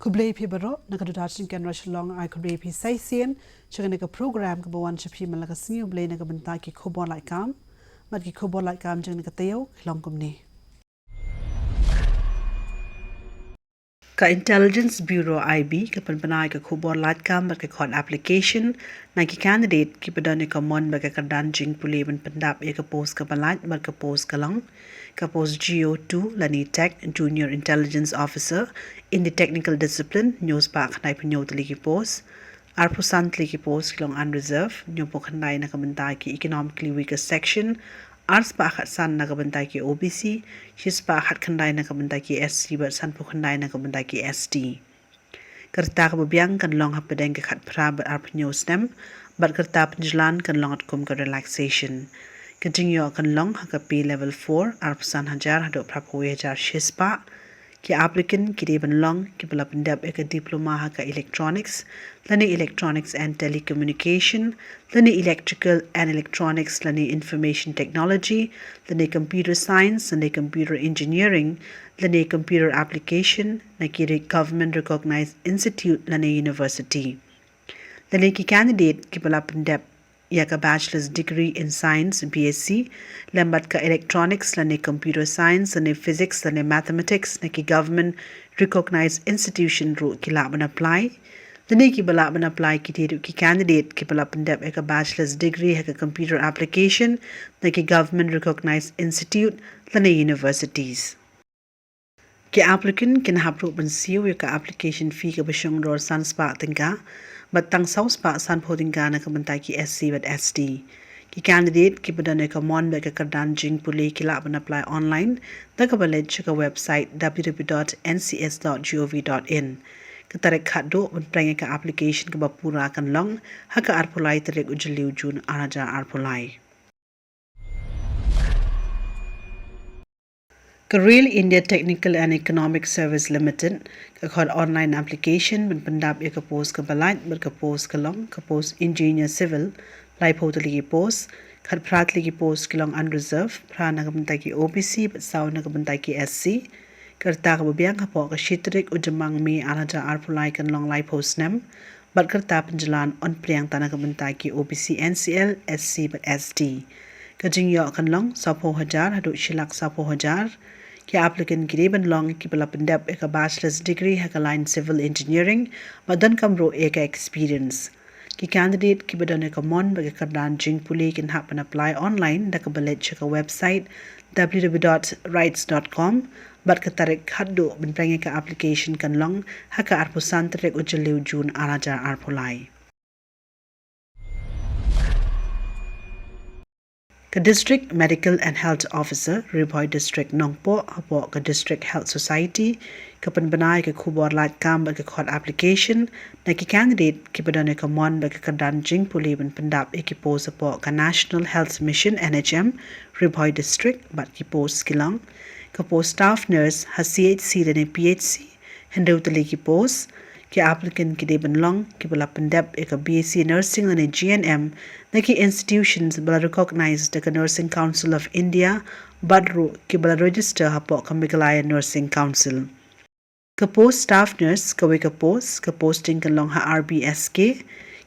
Kublai pi baro nakadudachin kan rashlong I kublai pi saisian chagan ka program ka bawan chapi malaka sinyo blay na kabanta ki KHUBOR LAIT KAM mat ki KHUBOR LAIT KAM chagan ka tayo long kumni ka Intelligence Bureau IB ka panpanay ka KHUBOR LAIT KAM mat ka khon application na ki candidate ki padane ka mon ba ka kadanjing puliban pandap e ka post ka balat mat ka post ka lang ka post GO2 lani Tech Junior Intelligence Officer in the technical discipline news pa kanay panyo taliki post arpusan taliki post kilong unreserved nyo po kanay na kabantay ki economically weaker section arts pa akat san na kabantay ki OBC his pa akat kanday na kabantay ki SC but san po kanday na kabantay ki ST kerta kababiyang kan long hapadeng ka kat pra but arpanyo stem but kerta penjalan kan long at kum ka relaxation Continue kan long haka P level 4 arpusan hajar hadok prapoe hajar shispa ki applicant ki deban long ki pala pendap eka diploma haka electronics lani electronics and telecommunication lani electrical and electronics lani information technology lani computer science lani computer engineering lani computer application lani government recognized institute lani university lani ki candidate ki pala pendap या का bachelor's degree in science BSc lambat ka electronics lane computer science lane physics lane mathematics na ki government recognized institution ro ki laban apply lane ki balaban apply ki te ki candidate ki bala pandap ka bachelor's degree ha ka computer application na ki government recognized institute lane universities ki applicant kin hapro ban siu ka application fee ka basyong dor san spa tingka batang saus pa san podinga na kabantay ki SC but ST ki candidate ki badane ka mon ba ka kadanjing puli ki laban apply online da ka baled ka website www.ncs.gov.in ka tarek khado ban prang ka application ka bapura kan long ha ka arpulai tarek ujliu jun araja arpulai Real India Technical and Economic Service Limited ka khod online application ban pandap e ka post ka balat bar ka post ka long ka post engineer civil lai photali ki post khat pratli ki post ki long unreserved prana ka bantai ki OBC but saw na ka bantai ki SC karta ka babyang ka po ka shitrik ujamang mi anaja arpulai kan long lai post nem bat karta penjalan on priang tanah ka bantai ki OBC NCL SC but ST ka jingyo kan long sapo hajar hadu shilak sapo hajar ki applicant ki deban long ki pala pendap eka bachelor's degree haka line civil engineering madan kamro eka experience ki candidate ki badan eka mon baga kardan jing puli kin happen apply online da ka balet ka website www.rights.com bat ka tarek haddo bin prang eka application kan long haka arpusan tarek ujaliw jun araja arpulai ka District Medical and Health Officer Riboy District Nongpo apo ka District Health Society ka panbanay ka KHUBOR LAIT KAM ba ka khod application na ki candidate ki padane ka mon ba ka kadanjing puliban pandap ki post apo ka National Health Mission NHM Riboy District bat ki post kilang ka post staff nurse ha CHC dane PHC hendo tali ki post ki applicant ki deban long ki bala pandap ka BSc nursing and GNM na ki institutions bala recognized ka Nursing Council of India badro ki bala register hapo ka Meghalaya Nursing Council ka post staff nurse ka ka posting ka long ha RBSK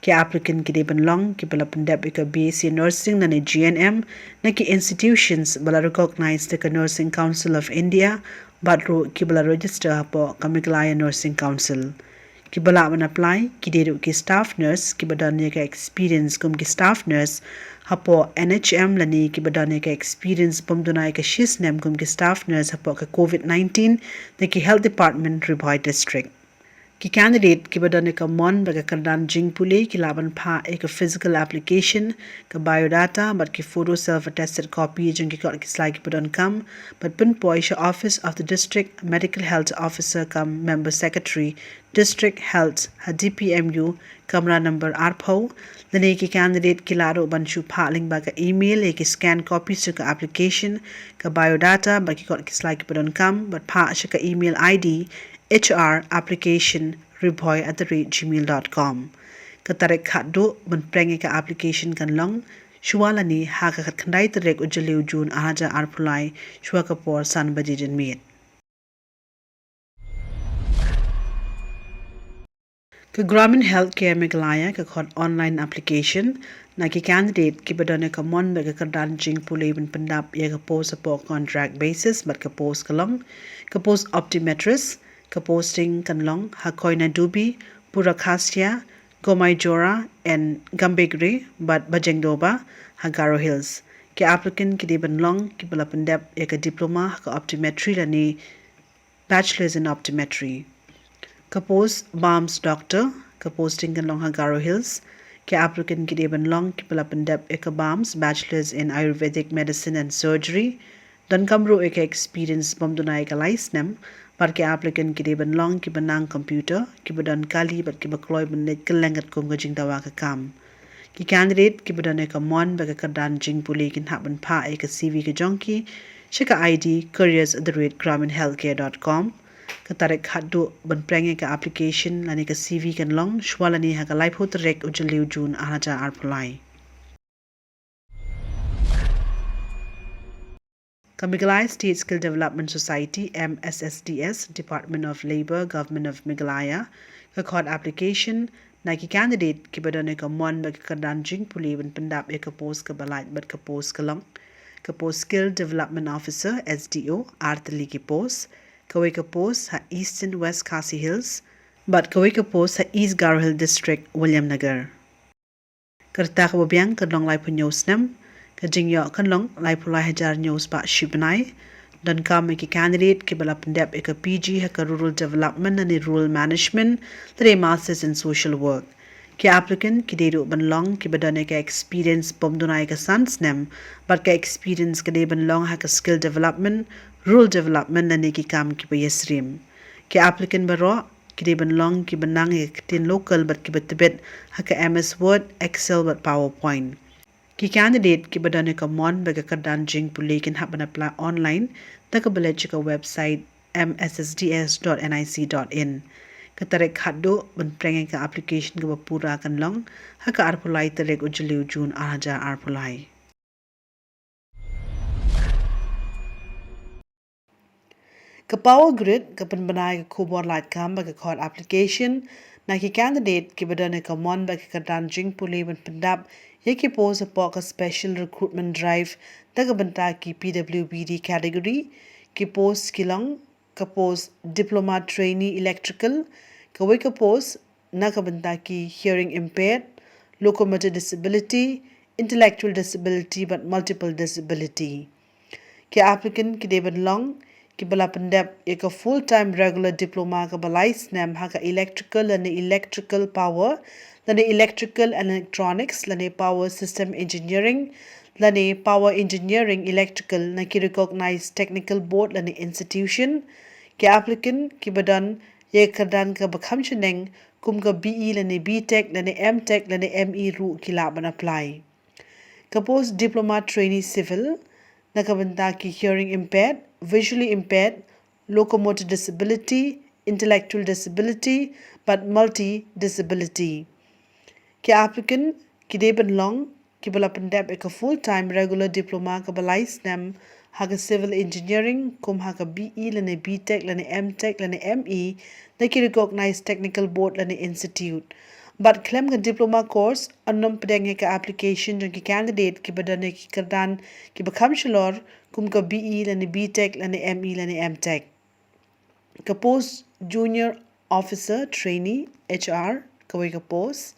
ki applicant ki deban long ki bala pandap ka BSc nursing na GNM na ki institutions bala recognized ka Nursing Council of India badro ki bala register hapo ka Meghalaya Nursing Council ki bala man apply ki dedo ki staff nurse ki badane ka experience kum ki staff nurse hapo NHM lani ki badane ka experience pomdunai ka shisnem kum ki staff nurse hapo ka COVID-19 na ki health department Riboy district ki candidate ki badane ka mon baga kardan jing puli ki laban pha ek physical application ka biodata but ki photo self attested copy jing ki ki slide ki badan kam but pin poisha office of the district medical health officer kam member secretary district health ha DPMU kamra number arpho lane ki candidate ki laro banshu pha ling baga email ek scan copy su ka application ka biodata but ki slide ki badan kam but pha ka email ID HR application riboy@gmail.com katarek khaddo ban prenge ka application kan long shuwala ni ha ka khandai tarek ujaliw jun aja arpulai shwa ka por san baji jen meet Ke Gramin Healthcare Meghalaya ke khot online application na ki candidate ki badane ka mon ba ka dan jing puleven pendap ye ka post support contract basis but ka post kalong ka post optometrist ka posting kanlong ha koina dubi Purakhasya Gomai Jora and Gambegre but Bajengdoba Hagaro Hills ke applicant ki de long ki bala pendap ye ka diploma ka optometry lani bachelor's in optometry Kapos Balms Doctor, Kaposting in Long Hagaro Hills, Ke applicant Gideban Long Kipalapandep Eka Balms, Bachelor's in Ayurvedic Medicine and Surgery, Don Kamru Eka Experience Bomduna Eka Licenem, but Ke applicant Gideban Long Kibanang Computer, Kibadan Kali, but Kibakloy Benet Kalangat Kungajing Dawaka Kam. Ki candidate Kibadan Eka Mon, Bakadan Jing Puli can happen pa Eka CV Ka Jonki, Shika ID, careers@graminhealthcare.com. Katarik haddo ban prenge ka application lani ka CV kan long shwalani ha ka live hotrek ujaliu jun ahaja arpulai Meghalaya State Skill Development Society MSSDS Department of Labour Government of Meghalaya ka khod application na ki candidate ki badane ka mon ba ka danjing puli ban pendap e ka post ka balait bat ka post ka long ka post Skill Development Officer SDO artali ki post Kawika Post ha East and West Khasi Hills, but Kawika Post ha East Garo Hill District, William Nagar. Kerta kababiang kadlong lai punyos nem, kajingyo kadlong lai pulai hajar nyos pa shibnai, dan kami ki candidate ki bala pendep eka PG ha ka Rural Development and Rural Management, three Masters in Social Work. Ki applicant ki dedo banlong ki badane ka experience bomdunai ka sans nem, but ka experience ka de banlong ha ka skill development, rural development na ki kam ki bayasrim. Ki applicant baro ki de banlong ki banang tin local but ki batibet ha ka MS Word, Excel but PowerPoint. Ki candidate ki badane ka mon baga ka danjing puli kin happen apply online ta ka balaj ka website mssds.nic.in. Katarik haddo ban prenge ka application ka pura kan long ha ka arpulai tarek ujaliu jun ahaja arpulai. Ka power grid ka penbanai ka KHUBOR LAIT KAM ba ka khod application na ki candidate ki badane ka mon ba ka danjing puli ban pendap ye ki pose po ka special recruitment drive ta ka banta ki PWBD category ki post kilong ka post diploma trainee electrical ka weka post na ka banta ki hearing impaired locomotor disability intellectual disability but multiple disability ki applicant ki deban long ki bala pendep ek full time regular diploma ka balai snam ha ka electrical and electrical power lane electrical and electronics lane power system engineering lane power engineering electrical na ki recognized technical board lane institution ki applicant ki badan ye kadan ka bakham cheneng kum ka BE lane BTech lane MTech lane ME ru ki laban apply ka post diploma trainee civil nakabanta ki hearing impaired, visually impaired, locomotor disability, intellectual disability, but multi-disability. Ki applicant ki deban long ki bala pendap ek full-time regular diploma ka balai snam haga civil engineering kum haga BE lane BTech lane MTech lane ME na ki recognized technical board lane institute. But claim ka diploma course annam pedang ka application jong ki candidate ki badane ki kardan ki bakam shalor kum ka BE lane BTech lane ME lane MTech. Ka post junior officer trainee HR ka ka post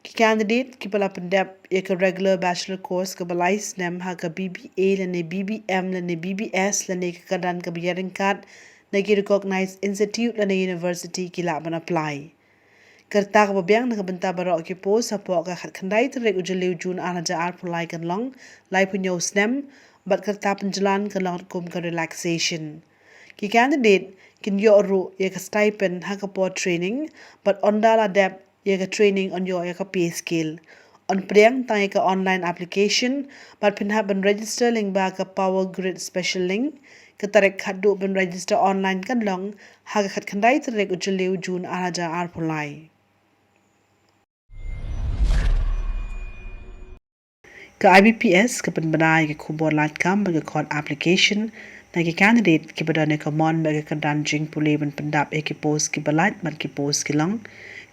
ki candidate ki pala pendap ek regular bachelor course ka balai snam ha ka BBA lane BBM lane BBS lane ka kardan ka biyaring card na ki recognized institute lane university ki laban apply. Kerta ka babiang nakabenta baro ki post sa po ka khandai tere ujaliu jun anaja arpulai kan long lai punyo snem but kerta penjalan kan long kum ka relaxation ki candidate kin yo ru ye ka stipend ha ka po training but ondala dep ye ka training on yo ye ka pay scale on priang ta ye ka online application but pin ha ban register link ba ka power grid special link katarek khaddu ban register online kan long ha ka khandai tere ujaliu jun anaja arpulai ka IBPS ka penbanai ka KHUBOR LAIT KAM ba ka khod application Nagi candidate ki badane ka mon ba ka dan jing puli ban pendap e ki post ki balat mat ki post ki long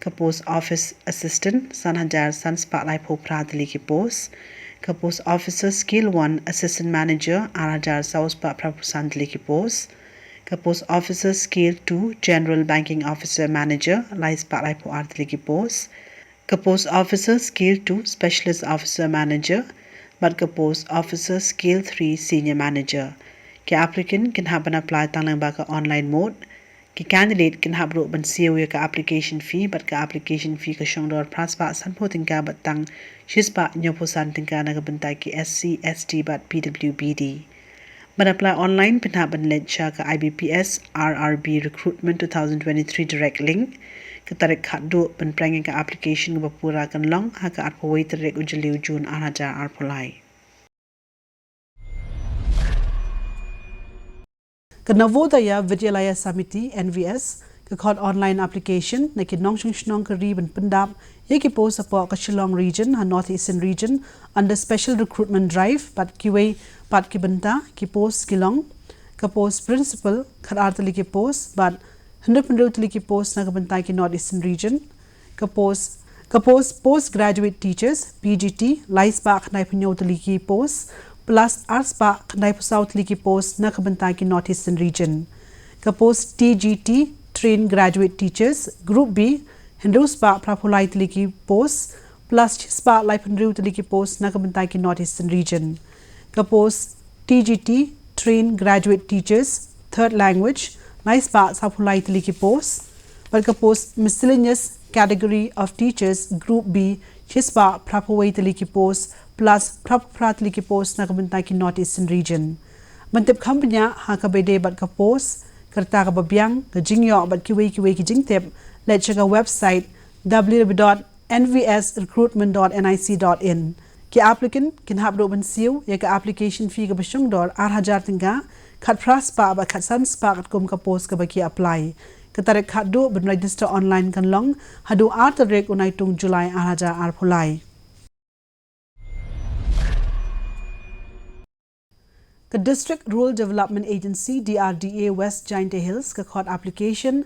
ka post office assistant san hajar san spotlight po pradli ki post ka post officer skill 1 assistant manager arajar saus pa prapusandli ki post ka post officer skill 2 general banking officer manager lai spotlight po ardli ki post ka post officer skill 2 specialist officer manager but ka post officer skill 3 senior manager ki applicant can have an apply tanglang ba ka online mode ki candidate can have ro ban siu ka application fee but ka application fee ka shongdor praspa san po tingka batang shispa nyopo san tingka na ka bentai ki SC ST but PWBD ban apply online pin have ban led cha ka IBPS RRB recruitment 2023 direct link ka tarik khadu ban pranging ka application ba pura kan long ha ka arpo wait rek ujliu June araja arpolai ka Navodaya Vidyalaya Samiti NVS ka khod online application na ki nong shnong ka riban pendap ye ki post apo ka Shillong region ha North Eastern region under special recruitment drive pat ki way pat ki banta ki post kilong ka post principal khad artali ki post but 100% ki post na ka banta ki North Eastern region ka post postgraduate teachers PGT lais ba khnai pnyotali ki post plus arts pa khnai South Liki post na kabanta ki North Eastern region ka post TGT train graduate teachers group B Hindus pa prapulai Liki post plus spa life Hindu Liki post na kabanta ki North Eastern region ka post TGT train graduate teachers third language nice pa sapulai Liki post but ka post miscellaneous category of teachers group B Chispa Prapaway Liki post plus Praprat Liki post na kabanta ki North Eastern region. Mantip kampanya ha ka bede bat ka post karta ka babyang ka jingyo bat ki ki jingtep let check our website www.nvsrecruitment.nic.in ki applicant can have roban siu ya ka application fee ka basyong dor 8,000 tingga khat praspa ba khat sanspa kat kum ka post ka baki apply katarik khadu ben register online kan long hadu artarek unai tung July 2024 The District Rural Development Agency DRDA West Giant Hills ka khod application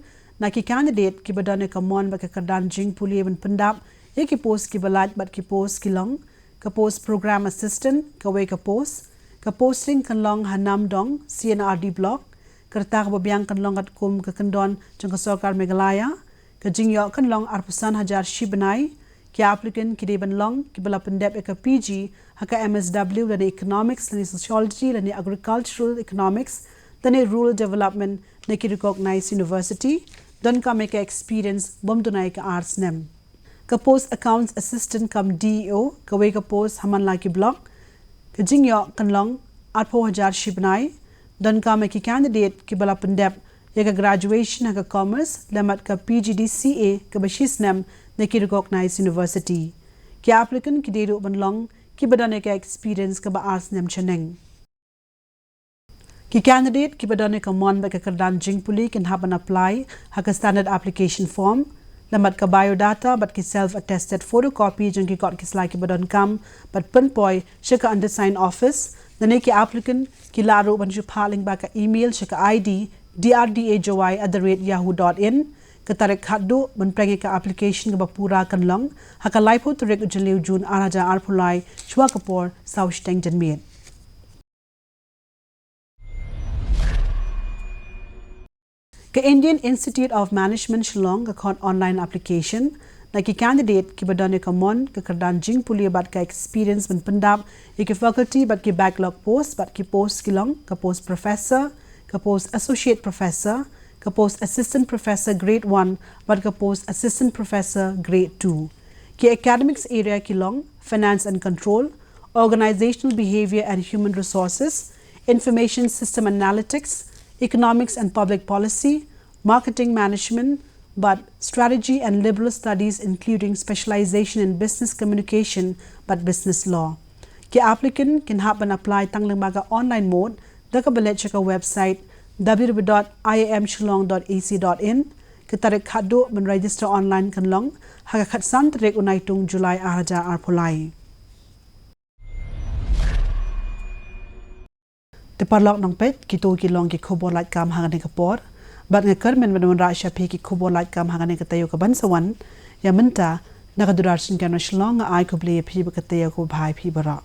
na ki candidate ki badane ka mon ba ka kadan jing puli ben pendap e ki post ki balat bat ki post ki long ka post program assistant ka we ka posting kan long hanam dong CNRD block kerta ka babyang kan long at kum ka kandon jang ka sarkar Meghalaya ka jingyo kan long arpusan hajar shibanai ki applicant ki deban long ki bala pendep e ka PG haka MSW lani economics lani sociology lani agricultural economics lani rural development na ki recognized university don ka make experience bom dunai ka arts nem ka post accounts assistant kam DEO ka we ka post haman la ki block ka jingyo kan long arpo hajar shibnai don ka make candidate ki bala pendep ya ka graduation haka commerce lamat ka PGDCA ka bashis nem na ki recognized university ki applicant ki dedo ban long ki badane ka experience ka ba arts nem chaneng ki candidate ki badane ka mon ba ka kardan jingpuli can have an apply haka standard application form lamat ka biodata but ki self attested photocopy jang ki kot ki slide ki badan kam but pinpoint shika undersign office dane ki applicant ki laro ban ju phaling ba ka email shika ID drdajoy@yahoo.in katarik khadu ban prangi ka application ka pura kan long haka laipo turek ujliu June araja arpulai chwa kapor saush teng janmit ka Indian Institute of Management Shillong ka khon online application na ki candidate ki badane ka mon ka kardan jing puli bat ka experience ban pendap ki faculty bat ki backlog post bat ki post kilong ka post professor ka post associate professor ka post assistant professor grade 1 but ka post assistant professor grade 2 ki academics area ki long finance and control organizational behavior and human resources information system analytics economics and public policy marketing management but strategy and liberal studies including specialization in business communication but business law ki applicant can have an apply tanglang maga online mode daka balet check website www.iamshillong.ac.in katarik khadu men register online kan long haka khat san trek unai tung July araja arpolai Te parlok nang pet kitu kilong ki khubor lait kam hangane kapor bat ngakar men men rasha phi ki khubor lait kam hangane katayo ka bansawan ya menta nakadurar sin kana shlong ai ko ble phi ba katayo ko bhai phi bara